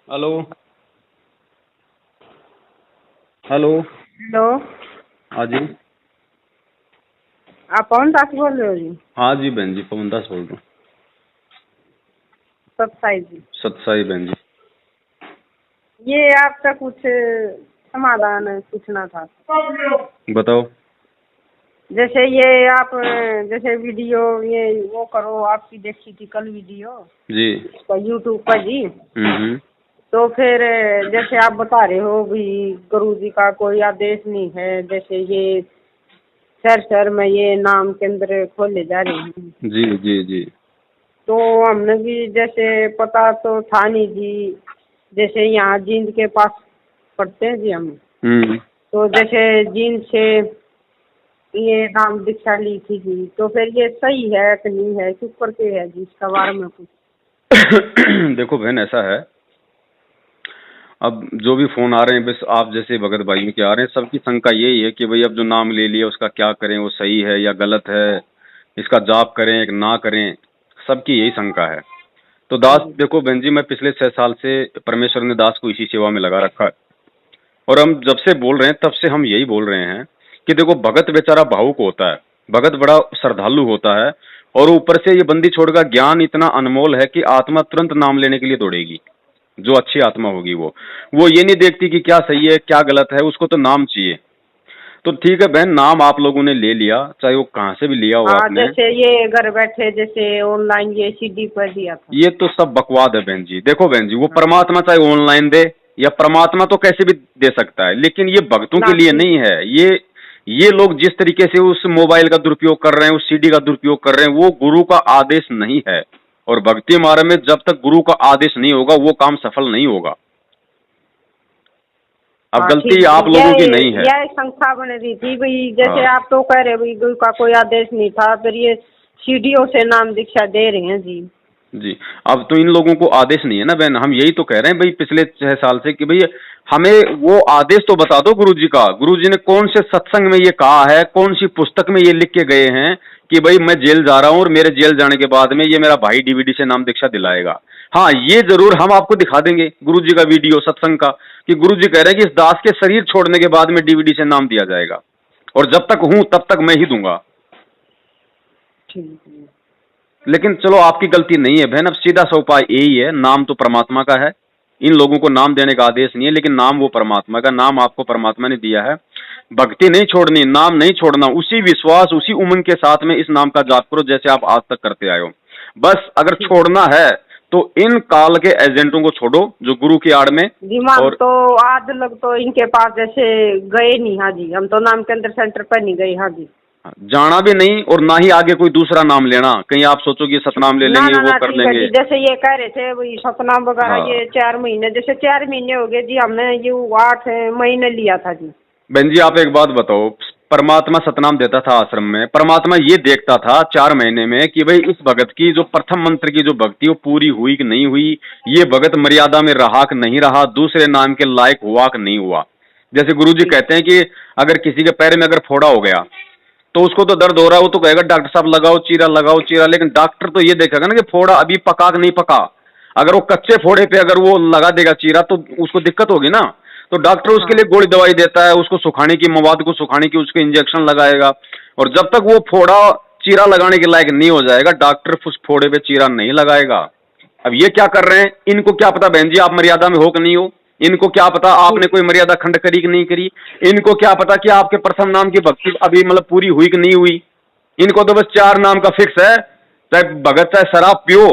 Hello. Hello. Hello. हाँ जी। आप पवन दास बोल रहे हो जी? हाँ जी बहन जी, पवन दास बोल रहा हूँ। सत्साई जी। सतसाई बहन जी। ये आपका कुछ समाधान पूछना था। बताओ। जैसे ये आप जैसे वीडियो ये वो करो, आपकी देखी थी कल वीडियो जी। यूट्यूब पर जी। हम्म। तो फिर जैसे आप बता रहे हो भी गुरु जी का कोई आदेश नहीं है, जैसे ये शहर शहर में ये नाम केंद्र खोले जा रहे हैं। जी जी जी। तो हमने भी जैसे पता तो था नहीं जी, जैसे यहाँ जींद के पास पढ़ते हैं जी हम। हम्म। तो जैसे जींद से ये नाम दीक्षा ली थी जी, तो फिर ये सही है कि नहीं है, किस पर के है जी, इसका बारे में कुछ। देखो बहन, ऐसा है, अब जो भी फोन आ रहे हैं, बस आप जैसे भगत भाई के आ रहे हैं, सबकी शंका यही है कि भाई अब जो नाम ले लिया उसका क्या करें, वो सही है या गलत है, इसका जाप करें या ना करें, सबकी यही शंका है। तो दास, देखो बहन जी, मैं पिछले 6 साल से परमेश्वर ने दास को इसी सेवा में लगा रखा है, और हम जब से बोल रहे हैं तब से हम यही बोल रहे हैं कि देखो, भगत बेचारा भावुक होता है, भगत बड़ा श्रद्धालु होता है, और ऊपर से ये बंदी छोड़ का ज्ञान इतना अनमोल है कि आत्मा तुरंत नाम लेने के लिए दौड़ेगी। जो अच्छी आत्मा होगी वो ये नहीं देखती कि क्या सही है क्या गलत है, उसको तो नाम चाहिए। तो ठीक है बहन, नाम आप लोगों ने ले लिया, चाहे वो कहाँ से भी लिया हो हाँ, आपने, जैसे ये घर बैठे जैसे ऑनलाइन ये सीडी पर दिया था। ये तो सब बकवाद है बहन जी। देखो बहन जी, वो हाँ। परमात्मा चाहे ऑनलाइन दे या परमात्मा तो कैसे भी दे सकता है, लेकिन ये भक्तों ना के लिए ठीक। नहीं है। ये लोग जिस तरीके से उस मोबाइल का दुरुपयोग कर रहे हैं, उस सीडी का दुरुपयोग कर रहे हैं, वो गुरु का आदेश नहीं है। और भक्ति मार्ग में जब तक गुरु का आदेश नहीं होगा वो काम सफल नहीं होगा। अब हाँ गलती ठीक। आप लोगों की नहीं है। यह संस्था बन रही थी भाई, जैसे हाँ आप तो कह रहे भाई गुरु का कोई आदेश नहीं था, फिर ये सीडीओ से नाम दीक्षा दे रहे हैं जी। जी। अब तो इन लोगों को आदेश नहीं है ना बहन, हम यही तो कह रहे हैं भाई पिछले 6 साल से कि भाई हमें वो आदेश तो बता दो गुरु जी का। गुरु जी ने कौन से सत्संग में ये कहा है, कौन सी पुस्तक में ये लिख के गए हैं कि भाई मैं जेल जा रहा हूं और मेरे जेल जाने के बाद में ये मेरा भाई डीवीडी से नाम दीक्षा दिलाएगा। हाँ, ये जरूर हम आपको दिखा देंगे गुरु जी का वीडियो सत्संग का, कि गुरु जी कह रहे हैं कि इस दास के शरीर छोड़ने के बाद में डीवीडी से नाम दिया जाएगा, और जब तक हूं तब तक मैं ही दूंगा। ठीक है। लेकिन चलो, आपकी गलती नहीं है बहन, अब सीधा सा उपाय यही है, नाम तो परमात्मा का है, इन लोगों को नाम देने का आदेश नहीं है, लेकिन नाम वो परमात्मा का, नाम आपको परमात्मा ने दिया है। भक्ति नहीं छोड़नी, नाम नहीं छोड़ना, उसी विश्वास उसी उमंग के साथ में इस नाम का जाप करो जैसे आप आज तक करते आए हो। बस अगर छोड़ना है तो इन काल के एजेंटों को छोड़ो जो गुरु की आड़ में। दिमाग और तो आज लोग तो इनके पास जैसे गए नहीं। हाँ जी, हम तो नाम केंद्र सेंटर पर नहीं गए। हाँ जी। जाना भी नहीं, और ना ही आगे कोई दूसरा नाम लेना, कहीं आप सोचो कि सतनाम ले ना लेंगे ना वो ना, कर ठीक है लेंगे। जी। जैसे ये कह रहे थे वही सतनाम वगैरह, हाँ ये 4 महीने, जैसे 4 महीने हो गए जी, हमने ये 8 महीने लिया था जी। बहन जी, आप एक बात बताओ, परमात्मा सतनाम देता था आश्रम में, परमात्मा ये देखता था 4 महीने में कि भाई इस भगत की जो प्रथम मंत्र की जो भक्ति वो पूरी हुई कि नहीं हुई, ये भगत मर्यादा में रहा कि नहीं रहा, दूसरे नाम के लायक हुआ कि नहीं हुआ। जैसे गुरुजी कहते हैं कि अगर किसी के पैर में अगर फोड़ा हो गया तो उसको तो दर्द हो रहा है, वो तो कहेगा डॉक्टर साहब लगाओ चीरा लगाओ चीरा, लेकिन डॉक्टर तो ये देखेगा ना कि फोड़ा अभी पका कि नहीं पका। अगर वो कच्चे फोड़े पे अगर वो लगा देगा चीरा तो उसको दिक्कत होगी ना। तो डॉक्टर उसके हाँ लिए गोली दवाई देता है, उसको सुखाने की, मवाद को सुखाने की, उसके इंजेक्शन लगाएगा, और जब तक वो फोड़ा चीरा लगाने के लायक नहीं हो जाएगा डॉक्टर उस फोड़े पे चीरा नहीं लगाएगा। अब ये क्या कर रहे हैं, इनको क्या पता बहन जी आप मर्यादा में हो कि नहीं हो, इनको क्या पता आपने कोई मर्यादा खंड करी कि नहीं करी, इनको क्या पता कि आपके प्रथम नाम की भक्ति अभी मतलब पूरी हुई कि नहीं हुई। इनको तो बस 4 नाम का फिक्स है, चाहे भगत चाहे शराब पियो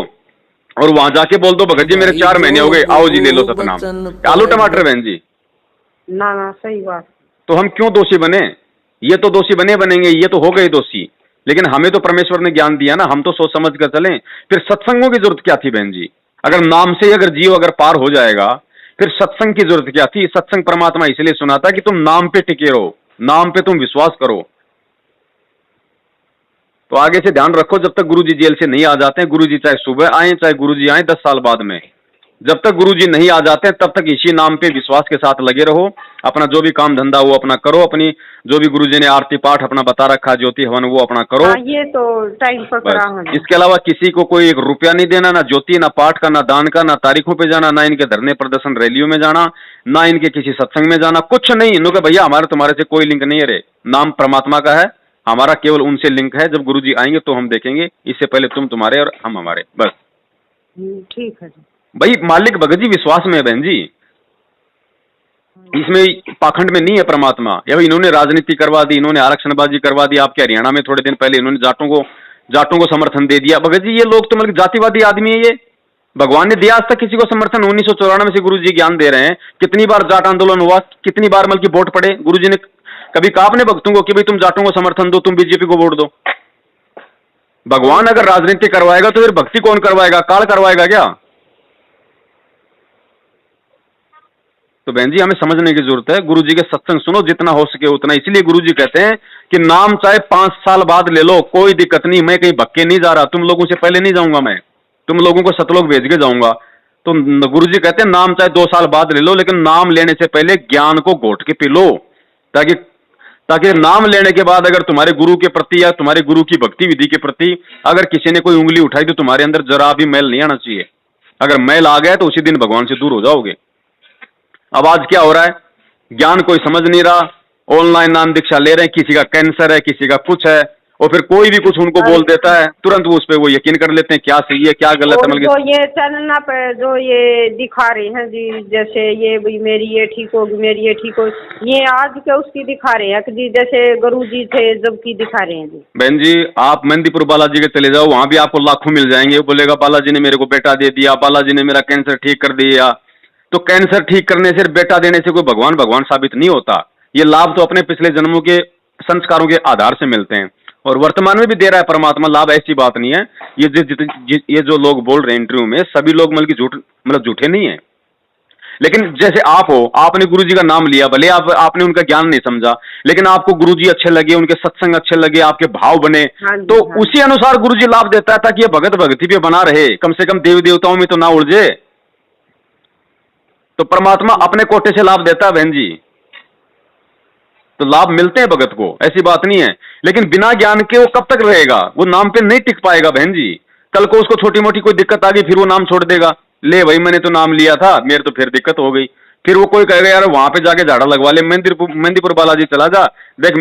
और वहां जाके बोल दो भगत जी मेरे 4 महीने हो गए, आओ जी ले लो सतनाम, आलू टमाटर बहन जी। ना ना, सही बात। तो हम क्यों दोषी बने, ये तो दोषी बनेंगे, ये तो हो गए दोषी, लेकिन हमें तो परमेश्वर ने ज्ञान दिया ना, हम तो सोच समझ कर चलें। फिर सत्संगों की जरूरत क्या थी बहन जी, अगर नाम से अगर जीव अगर पार हो जाएगा फिर सत्संग की जरूरत क्या थी। सत्संग परमात्मा इसलिए सुनाता कि तुम नाम पे टिके रहो, नाम पे तुम विश्वास करो। तो आगे से ध्यान रखो, जब तक गुरुजी जेल से नहीं आ जाते हैं, गुरुजी चाहे सुबह आए चाहे गुरुजी आए 10 साल बाद में, जब तक गुरुजी नहीं आ जाते तब तक इसी नाम पे विश्वास के साथ लगे रहो, अपना जो भी काम धंधा वो अपना करो, अपनी जो भी गुरुजी ने आरती पाठ अपना बता रखा ज्योति हवन वो अपना करो। हाँ, ये तो टाइम पर करा है। इसके अलावा किसी को कोई 1 रुपया नहीं देना, ना ज्योति, ना पाठ का, ना दान का, ना तारीखों पे जाना, ना इनके धरने प्रदर्शन रैलियों में जाना, ना इनके किसी सत्संग में जाना, कुछ नहीं। इन्होंने कहा भैया हमारे तुम्हारे से कोई लिंक नहीं है रे, नाम परमात्मा का है, हमारा केवल उनसे लिंक है, जब गुरुजी आएंगे तो हम देखेंगे, इससे पहले तुम तुम्हारे और हम हमारे, बस। ठीक है जी। भाई मालिक भगत जी विश्वास में है बहन जी, इसमें पाखंड में नहीं है परमात्मा। या भाई इन्होंने राजनीति करवा दी, इन्होंने आरक्षणबाजी करवा दी। आपके हरियाणा में थोड़े दिन पहले इन्होंने जाटों को समर्थन दे दिया। भगत जी ये लोग तो मतलब जातिवादी आदमी है ये। भगवान ने दिया आज तक किसी को समर्थन? 1994 से गुरुजी ज्ञान दे रहे हैं, कितनी बार जाट आंदोलन हुआ, कितनी बार मतलब की वोट पड़े? गुरुजी ने कभी कहा अपने भक्तों को कि भाई तुम जाटों को समर्थन दो, तुम बीजेपी को वोट दो? भगवान अगर राजनीति करवाएगा तो फिर भक्ति कौन करवाएगा? काल करवाएगा क्या? तो बहन जी हमें समझने की जरूरत है, गुरुजी के सत्संग सुनो जितना हो सके उतना। इसलिए गुरुजी कहते हैं कि नाम चाहे 5 साल बाद ले लो, कोई दिक्कत नहीं, मैं कहीं भक्के नहीं जा रहा, तुम लोगों से पहले नहीं जाऊंगा, मैं तुम लोगों को सतलोक भेज के जाऊंगा। तो गुरुजी कहते हैं नाम चाहे 2 साल बाद ले लो, लेकिन नाम लेने से पहले ज्ञान को घोट के पी लो, ताकि नाम लेने के बाद अगर तुम्हारे गुरु के प्रति या तुम्हारे गुरु की भक्ति विधि के प्रति अगर किसी ने कोई उंगली उठाई तो तुम्हारे अंदर जरा भी मैल नहीं आना चाहिए। अगर मैल आ गया तो उसी दिन भगवान से दूर हो जाओगे। अब आज क्या हो रहा है, ज्ञान कोई समझ नहीं रहा, ऑनलाइन नाम दीक्षा ले रहे हैं, किसी का कैंसर है, किसी का कुछ है, और फिर कोई भी कुछ उनको बोल देता है, तुरंत वो उस पर वो यकीन कर लेते हैं, क्या सही है क्या गलत है। तो ये चैनल पे जो ये दिखा रहे हैं जी, जैसे ये भाई मेरी ये ठीक होगी, मेरी ये ठीक होगी, ये आज के उसकी दिखा रहे हैं कि जी जैसे गुरुजी थे जब की दिखा रहे हैं जी। बहन जी आप मेहंदीपुर बालाजी के चले जाओ, वहां भी आपको लाखों मिल जाएंगे। वो बोलेगा बालाजी ने मेरे को बेटा दे दिया, बालाजी ने मेरा कैंसर ठीक कर दिया। तो कैंसर ठीक करने से, बेटा देने से कोई भगवान साबित नहीं होता। ये लाभ तो अपने पिछले जन्मों के संस्कारों के आधार से मिलते हैं, और वर्तमान में भी दे रहा है परमात्मा लाभ, ऐसी बात नहीं है। ये जो लोग बोल रहे हैं इंटरव्यू में, सभी लोग मतलब झूठे नहीं है। लेकिन जैसे आप हो, आपने गुरुजी का नाम लिया, भले आपने उनका ज्ञान नहीं समझा, लेकिन आपको गुरुजी अच्छे लगे, उनके सत्संग अच्छे लगे, आपके भाव बने, तो उसी अनुसार गुरुजी लाभ देता है, ताकि ये भगत भक्ति पे बना रहे, कम से कम देवी देवताओं में तो ना उलझे। तो परमात्मा अपने कोटे से लाभ देता है बहन जी, तो लाभ मिलते हैं भगत को, ऐसी बात नहीं है। लेकिन बिना ज्ञान के वो कब तक रहेगा? वो नाम पे नहीं टिक पाएगा बहन जी। कल को उसको छोटी मोटी कोई दिक्कत आ गई, फिर वो नाम छोड़ देगा। ले भाई मैंने तो नाम लिया था, मेरे तो फिर दिक्कत हो गई। फिर वो कोई कहेगा यार वहां पे जाके झाड़ा लगवा ले, मेहंदीपुर बालाजी चला जा, देख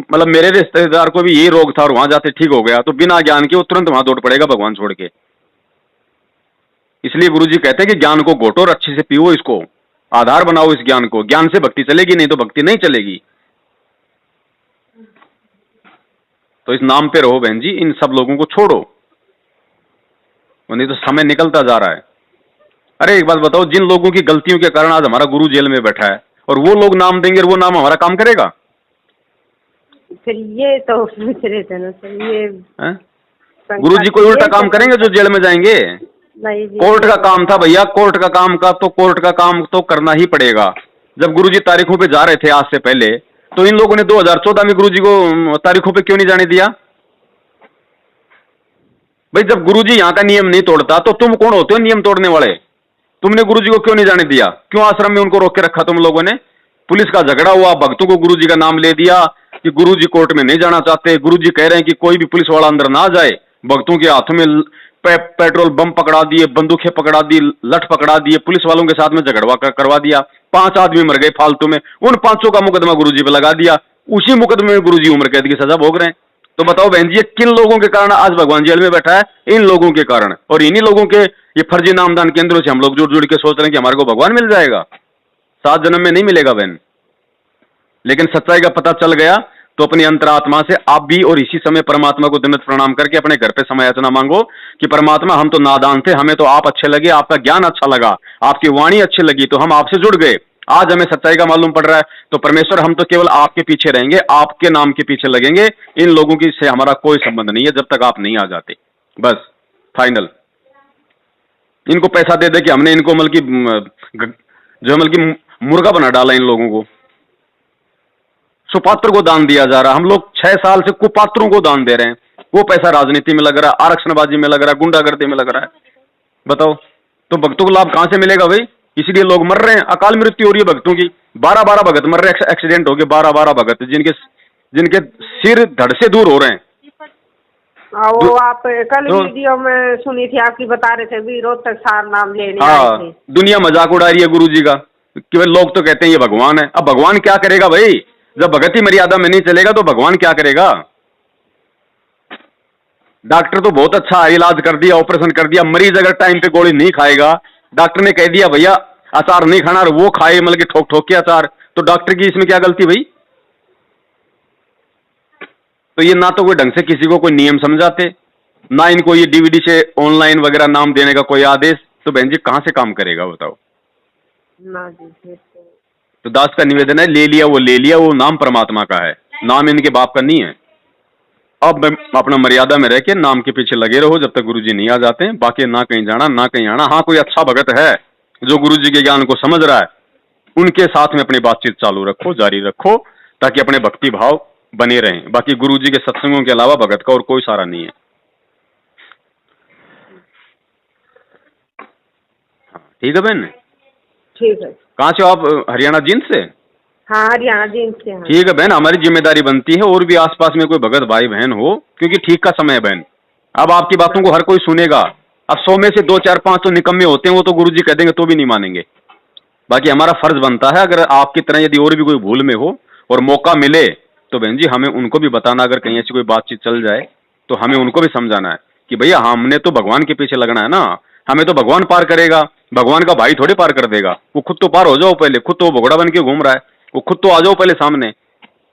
मतलब मेरे रिश्तेदार को भी यही रोग था और वहां जाते ठीक हो गया। तो बिना ज्ञान के वो तुरंत वहां दौड़ पड़ेगा भगवान छोड़ के। इसलिए गुरुजी कहते हैं कि ज्ञान को घोटो और अच्छे से पियो, इसको आधार बनाओ इस ज्ञान को। ज्ञान से भक्ति चलेगी, नहीं तो भक्ति नहीं चलेगी। तो इस नाम पे रहो बहन जी, इन सब लोगों को छोड़ो, नहीं तो समय निकलता जा रहा है। अरे एक बात बताओ, जिन लोगों की गलतियों के कारण आज हमारा गुरु जेल में बैठा है, और वो लोग नाम देंगे और वो नाम हमारा काम करेगा? फिर ये तो सोच रहे थे ना सर, ये गुरु जी कोई उल्टा काम करेंगे जो जेल में जाएंगे? कोर्ट का काम था भैया, कोर्ट का काम तो करना ही पड़ेगा। जब गुरुजी तारीखों पे जा रहे थे आज से पहले, तो इन लोगों ने 2014 में गुरुजी को तारीखों पे क्यों नहीं जाने दिया? भाई जब गुरुजी यहाँ का नियम नहीं तोड़ता तो तुम कौन होते हो नियम तोड़ने वाले? तुमने गुरुजी को क्यों नहीं जाने दिया? क्यों आश्रम में उनको रोक के रखा तुम लोगों ने? पुलिस का झगड़ा हुआ, भक्तों को गुरुजी का नाम ले दिया कि गुरुजी कोर्ट में नहीं जाना चाहते। गुरुजी कह रहे हैं कि कोई भी पुलिस वाला अंदर ना जाए। भक्तों के हाथों में पेट्रोल बम पकड़ा दिए, बंदूकें पकड़ा दी, लठ पकड़ा दिए, पुलिस वालों के साथ में झगड़वा करवा दिया। 5 आदमी मर गए फालतू में। उन 5 का मुकदमा गुरुजी पे लगा दिया। उसी मुकदमे में गुरुजी उम्र कैद की सजा भोग रहे हैं। तो बताओ बहन जी, किन लोगों के कारण आज भगवान जेल में बैठा है? इन लोगों के कारण। और इन्हीं लोगों के ये फर्जी नामदान केंद्रों से हम लोग जुड़ के सोच रहे हैं कि हमारे को भगवान मिल जाएगा। 7 जन्म में नहीं मिलेगा बहन। लेकिन सच्चाई का पता चल गया तो अपनी अंतरात्मा से आप भी और इसी समय परमात्मा को दंडवत प्रणाम करके अपने घर पे समयाचना मांगो कि परमात्मा हम तो नादान थे, हमें तो आप अच्छे लगे, आपका ज्ञान अच्छा लगा, आपकी वाणी अच्छी लगी, तो हम आपसे जुड़ गए। आज हमें सच्चाई का मालूम पड़ रहा है, तो परमेश्वर हम तो केवल आपके पीछे रहेंगे, आपके नाम के पीछे लगेंगे। इन लोगों की से हमारा कोई संबंध नहीं है जब तक आप नहीं आ जाते। बस फाइनल। इनको पैसा दे दे कि हमने इनको मुर्गा बना डाला। इन लोगों को सुपात्र को दान दिया जा रहा। हम लोग 6 साल से कुपात्रों को दान दे रहे हैं। वो पैसा राजनीति में लग रहा है, आरक्षणबाजी में लग रहा है, गुंडागर्दी में लग रहा है। बताओ तो भक्तों को लाभ कहां से मिलेगा भाई? इसीलिए लोग मर रहे हैं, अकाल मृत्यु हो रही है भक्तों की। 12-12 भगत मर रहे हैं, एक्सीडेंट हो गए 12-12 भगत, जिनके जिनके सिर धड़ से दूर हो रहे हैं। वो आप कल वीडियो में सुनी थी, आपकी बता रहे थे भी रोहतक सार नाम लेने आए थे। दुनिया मजाक उड़ा रही है गुरु जी का कि भाई लोग तो कहते हैं ये भगवान है। अब भगवान क्या करेगा भाई? जब भगत ही मर्यादा में नहीं चलेगा तो भगवान क्या करेगा? डॉक्टर तो बहुत अच्छा इलाज कर दिया, ऑपरेशन कर दिया, मरीज अगर टाइम पे गोली नहीं खाएगा, डॉक्टर ने कह दिया भैया अचार नहीं खाना और वो खाए मतलब कि ठोक ठोक के अचार, तो डॉक्टर की इसमें क्या गलती भाई? तो ये ना तो कोई ढंग से किसी को कोई नियम समझाते, ना इनको ये डीवीडी से ऑनलाइन वगैरह नाम देने का कोई आदेश, तो बहन जी कहां से काम करेगा बताओ? ना जी। तो दास का निवेदन है, ले लिया, वो नाम परमात्मा का है, नाम इनके बाप का नहीं है। अब अपना मर्यादा में रह के नाम के पीछे लगे रहो जब तक गुरुजी नहीं आ जाते हैं, बाकी ना कहीं जाना ना कहीं आना। हाँ, कोई अच्छा भगत है जो गुरुजी के ज्ञान को समझ रहा है, उनके साथ में अपनी बातचीत चालू रखो, जारी रखो, ताकि अपने भक्ति भाव बने रहें। बाकी गुरुजी के सत्संगों के अलावा भगत का और कोई सहारा नहीं है। ठीक है बहन? ठीक है। कहाँ से आप? हरियाणा जींद से? हाँ, हरियाणा जींद से। हाँ। ठीक है बहन, हमारी जिम्मेदारी बनती है और भी आसपास में कोई भगत भाई बहन हो, क्योंकि ठीक का समय है बहन। अब आपकी बातों को हर कोई सुनेगा। अब 100 में से 2, 4, 5 तो निकम्मे होते हैं, वो तो गुरुजी कह देंगे तो भी नहीं मानेंगे। बाकी हमारा फर्ज बनता है, अगर आपकी तरह यदि और भी कोई भूल में हो और मौका मिले तो बहन जी हमें उनको भी बताना। अगर कहीं ऐसी कोई बातचीत चल जाए तो हमें उनको भी समझाना है कि भैया हमने तो भगवान के पीछे लगना है ना, हमें तो भगवान पार करेगा, भगवान का भाई थोड़ी पार कर देगा। वो खुद तो पार हो जाओ पहले, खुद तो भगोड़ा बन के घूम रहा है, वो खुद तो आ जाओ पहले सामने।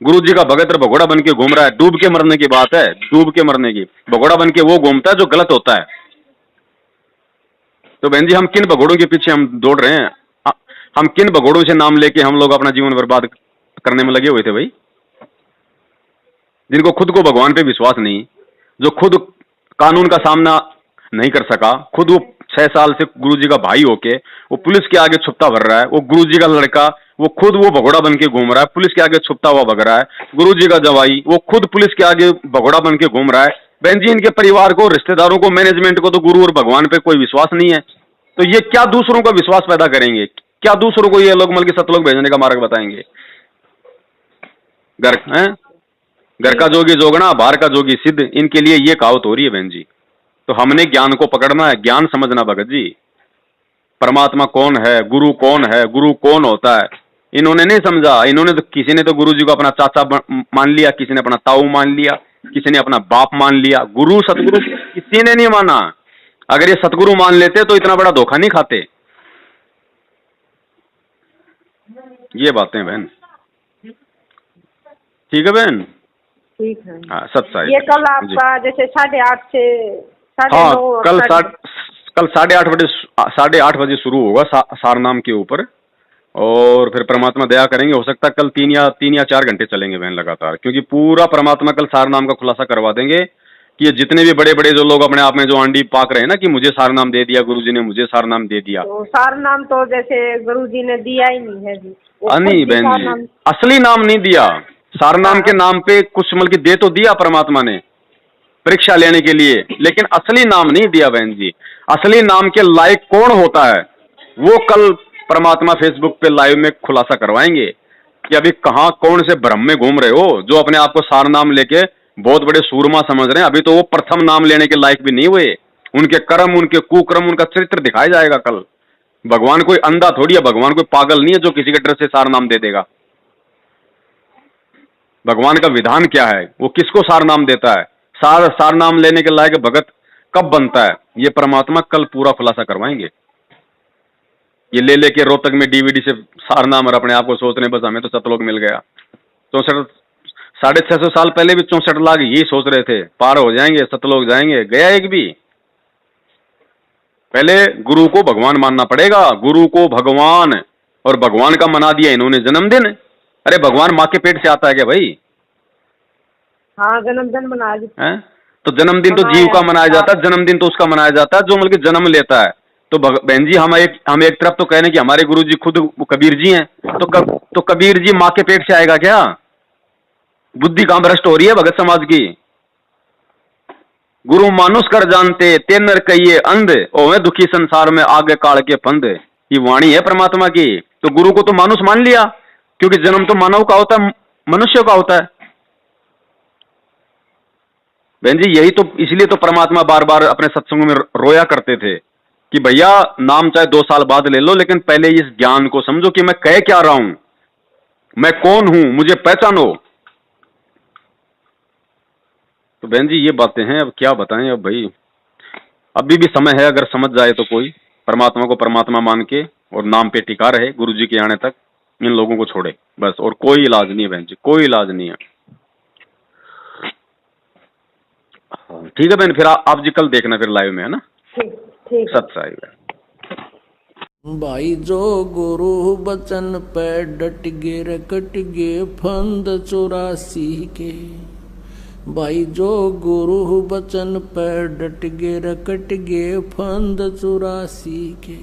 गुरु जी का भगत भगोड़ा बन के घूम रहा है, डूब के मरने की बात है, डूब के मरने की। भगोड़ा बन के वो घूमता है जो गलत होता है। तो बहन जी हम किन भगोड़ों के पीछे हम दौड़ रहे हैं? हम किन भगोड़ों से नाम लेके हम लोग अपना जीवन बर्बाद करने में लगे हुए थे भाई? जिनको खुद को भगवान पे विश्वास नहीं, जो खुद कानून का सामना नहीं कर सका, खुद वो 6 साल से गुरुजी का भाई होके वो पुलिस के आगे छुपता भर रहा है, वो गुरुजी का लड़का वो खुद वो भगोड़ा बन के घूम रहा है, पुलिस के आगे छुपता हुआ भग रहा है। गुरुजी का जवाई वो खुद पुलिस के आगे भगोड़ा बन के घूम रहा है। बहन जी इनके परिवार को, रिश्तेदारों को, मैनेजमेंट को तो गुरु और भगवान पे कोई विश्वास नहीं है, तो ये क्या दूसरों का विश्वास पैदा करेंगे? क्या दूसरों को ये लोग मतलब कि सतलोक भेजने का मार्ग बताएंगे? घर का जोगी जोगना, बाहर का जोगी सिद्ध, इनके लिए ये कहावत हो रही है बहन जी। तो हमने ज्ञान को पकड़ना है, ज्ञान समझना भगत जी। परमात्मा कौन है, गुरु कौन है, गुरु कौन होता है, इन्होंने नहीं समझा। इन्होंने तो, किसी ने तो गुरु जी को अपना चाचा मान लिया, किसी ने अपना ताऊ मान लिया, किसी ने अपना बाप मान लिया। गुरु सतगुरु किसी ने नहीं माना। अगर ये सतगुरु मान लेते तो इतना बड़ा धोखा नहीं खाते। ये बातें बहन। ठीक है बहन? ठीक है। हाँ, सत्साई। ये कल आपका जैसे 8:30 से 9:30। कल 8:30 बजे शुरू होगा सार नाम के ऊपर, और फिर परमात्मा दया करेंगे, हो सकता है कल 3 या 4 घंटे चलेंगे बहन लगातार, क्योंकि पूरा परमात्मा कल सार नाम का खुलासा करवा देंगे कि ये जितने भी बड़े बड़े जो लोग अपने आप में जो आंडी पाक रहे हैं ना कि मुझे सार नाम दे दिया गुरुजी ने, मुझे सार नाम दे दिया, तो सार नाम तो जैसे गुरुजी ने दिया ही नहीं है जी। नहीं बहन जी, असली नाम नहीं दिया। सार नाम के नाम पे कुछ मतलब दे तो दिया परमात्मा ने परीक्षा लेने के लिए, लेकिन असली नाम नहीं दिया बहन जी। असली नाम के लायक कौन होता है वो कल परमात्मा फेसबुक पे लाइव में खुलासा करवाएंगे कि अभी कहाँ कौन से भ्रम में घूम रहे हो, जो अपने आप को सार नाम लेके बहुत बड़े सूरमा समझ रहे हैं। अभी तो वो प्रथम नाम लेने के लायक भी नहीं हुए। उनके कर्म, उनके कुकर्म, उनका चरित्र दिखाया जाएगा कल। भगवान कोई अंधा थोड़ी है, भगवान कोई पागल नहीं है जो किसी के डर से सार नाम दे देगा। भगवान का विधान क्या है, वो किसको सार नाम देता है, सार नाम लेने के लायक भगत कब बनता है, ये परमात्मा कल पूरा खुलासा करवाएंगे। ये ले लेके रोहतक में डीवीडी से सार नाम और अपने आप को सोच रहे बस हमें तो सतलोक मिल गया। 650 साल पहले भी 64 लाख यही सोच रहे थे पार हो जाएंगे, सतलोक जाएंगे, गया एक भी। पहले गुरु को भगवान मानना पड़ेगा, गुरु को भगवान, और भगवान का मना दिया इन्होंने जन्मदिन। अरे भगवान माँ के पेट से आता है क्या भाई? हाँ, जन्मदिन मना दिया है। तो जन्मदिन तो जीव का मनाया जाता है, जन्मदिन तो उसका मनाया जाता है जो मतलब जन्म लेता है। तो बहन जी हम एक तरफ तो कह रहे हैं कि हमारे गुरु जी खुद कबीर जी हैं, तो कबीर जी माँ के पेट से आएगा क्या? बुद्धि कहां भ्रष्ट हो रही है भगत समाज की? गुरु मानुष कर जानते ते नर कहिए अंध, ओवे दुखी संसार में आगे काल के फंद। ये वाणी है परमात्मा की। तो गुरु को तो मानुष मान लिया, क्योंकि जन्म तो मानव का होता है, मनुष्य का होता है। बहन जी यही तो, इसलिए तो परमात्मा बार बार अपने सत्संगों में रोया करते थे कि भैया नाम चाहे 2 साल बाद ले लो, लेकिन पहले इस ज्ञान को समझो कि मैं कह क्या रहा हूं, मैं कौन हूं, मुझे पहचानो। तो बहन जी ये बातें हैं, अब क्या बताएं। अब भाई अभी भी समय है, अगर समझ जाए तो कोई परमात्मा को परमात्मा मान के और नाम पे टिका रहे गुरु जी के आने तक, इन लोगों को छोड़े बस, और कोई इलाज नहीं है बहन जी, कोई इलाज नहीं है। ठीक है बहन, फिर आप जी कल देखना फिर लाइव में, है ना। ठीक सत्साई है। भाई जो गुरु बचन पे डट गे रे कट गे फंद 84 के। भाई जो गुरु बचन पे डट गे रे कट गे फंद 84 के।